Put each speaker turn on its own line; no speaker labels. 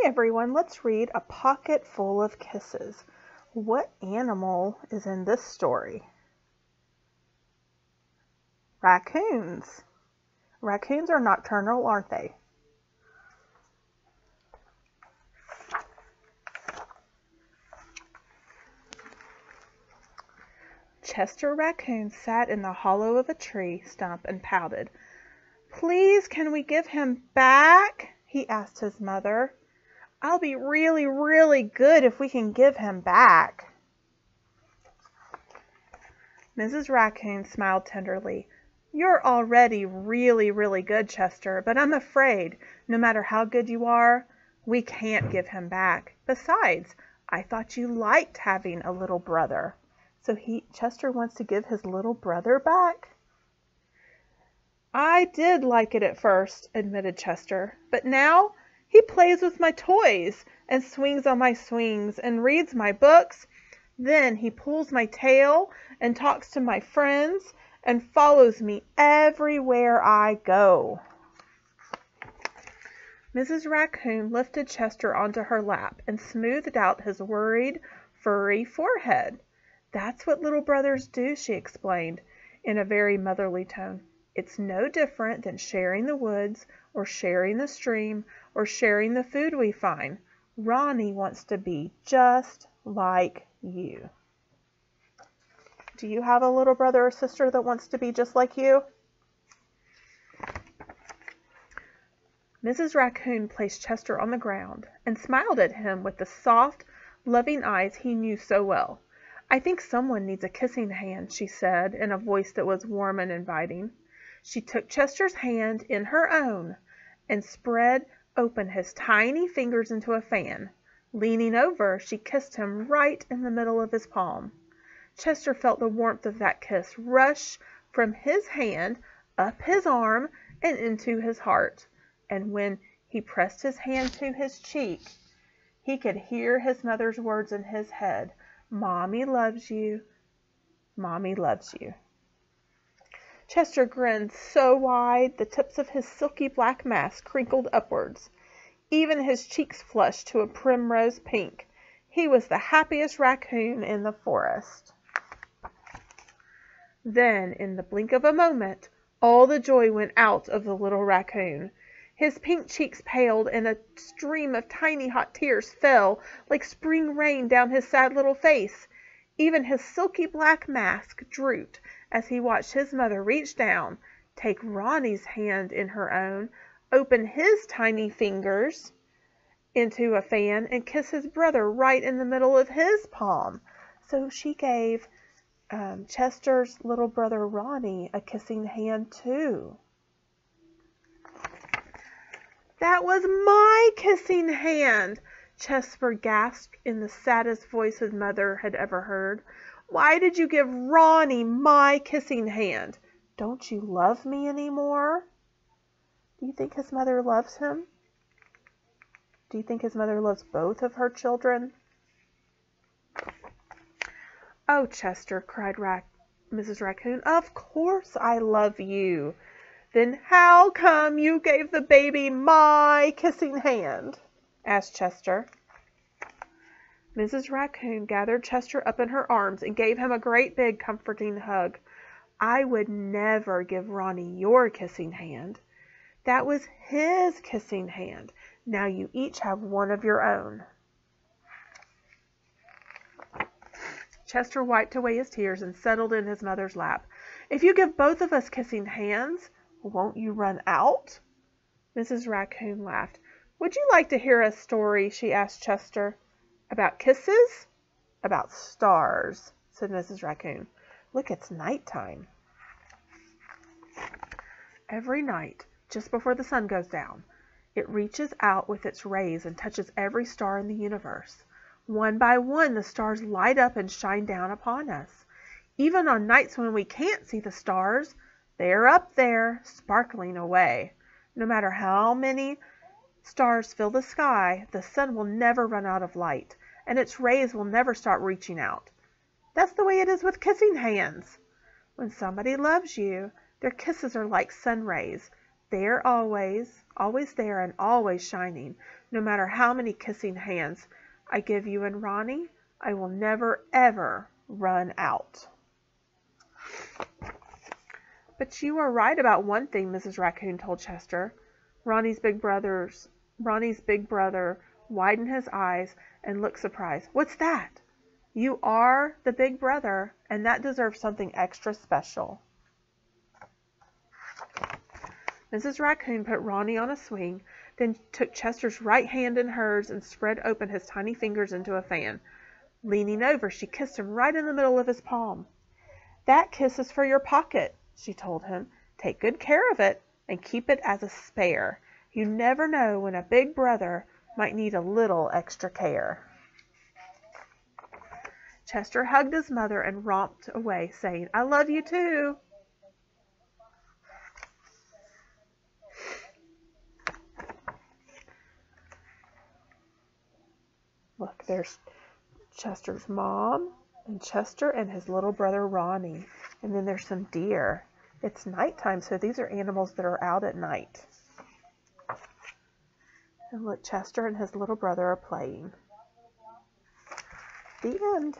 everyone, let's read A Pocket Full of Kisses. What animal is in this story? Raccoons. Raccoons are nocturnal, aren't they? Chester Raccoon sat in the hollow of a tree stump and pouted. "Please, can we give him back?" he asked his mother. "I'll be really, really good if we can give him back." Mrs. Raccoon smiled tenderly. "You're already really, really good, Chester, but I'm afraid, no matter how good you are, we can't give him back. Besides, I thought you liked having a little brother." So Chester wants to give his little brother back? "I did like it at first," admitted Chester, "but now he plays with my toys and swings on my swings and reads my books. Then he pulls my tail and talks to my friends and follows me everywhere I go." Mrs. Raccoon lifted Chester onto her lap and smoothed out his worried, furry forehead. "That's what little brothers do," she explained in a very motherly tone. "It's no different than sharing the woods or sharing the stream or sharing the food we find. Ronnie wants to be just like you." Do you have a little brother or sister that wants to be just like you? Mrs. Raccoon placed Chester on the ground and smiled at him with the soft, loving eyes he knew so well. "I think someone needs a kissing hand," she said in a voice that was warm and inviting. She took Chester's hand in her own and spread open his tiny fingers into a fan. Leaning over, she kissed him right in the middle of his palm. Chester felt the warmth of that kiss rush from his hand up his arm and into his heart. And when he pressed his hand to his cheek, he could hear his mother's words in his head. "Mommy loves you. Mommy loves you." Chester grinned so wide the tips of his silky black mask crinkled upwards. Even his cheeks flushed to a primrose pink. He was the happiest raccoon in the forest. Then, in the blink of a moment, all the joy went out of the little raccoon. His pink cheeks paled, and a stream of tiny hot tears fell like spring rain down his sad little face. Even his silky black mask drooped as he watched his mother reach down, take Ronnie's hand in her own, open his tiny fingers into a fan, and kiss his brother right in the middle of his palm. So she gave Chester's little brother Ronnie a kissing hand too. "That was my kissing hand!" Chester gasped in the saddest voice his mother had ever heard. "Why did you give Ronnie my kissing hand? Don't you love me anymore?" Do you think his mother loves him? Do you think his mother loves both of her children? "Oh, Chester," cried Mrs. Raccoon, "of course I love you. Then how come you gave the baby my kissing hand?" asked Chester. Mrs. Raccoon gathered Chester up in her arms and gave him a great big comforting hug. "I would never give Ronnie your kissing hand. That was his kissing hand. Now you each have one of your own." Chester wiped away his tears and settled in his mother's lap. "If you give both of us kissing hands, won't you run out?" Mrs. Raccoon laughed. "Would you like to hear a story?" she asked Chester. "About kisses?" "About stars," said Mrs. Raccoon. "Look, it's nighttime." Every night, just before the sun goes down, it reaches out with its rays and touches every star in the universe. One by one, the stars light up and shine down upon us. Even on nights when we can't see the stars, they are up there, sparkling away. No matter how many stars fill the sky, the sun will never run out of light, and its rays will never stop reaching out. That's the way it is with kissing hands. When somebody loves you, their kisses are like sun rays. there always there and always shining, no matter how many kissing hands I give you and Ronnie, I will never, ever run out. But you are right about one thing, Mrs. Raccoon told Chester. Ronnie's big brother widened his eyes and looked surprised. What's that? You are the big brother, and that deserves something extra special. Mrs. Raccoon put Ronnie on a swing, then took Chester's right hand in hers and spread open his tiny fingers into a fan. Leaning over, she kissed him right in the middle of his palm. That kiss is for your pocket, she told him. Take good care of it and keep it as a spare. You never know when a big brother might need a little extra care. Chester hugged his mother and romped away, saying, I love you too. Look, there's Chester's mom and Chester and his little brother Ronnie. And then there's some deer. It's nighttime, so these are animals that are out at night. And look, Chester and his little brother are playing. The end.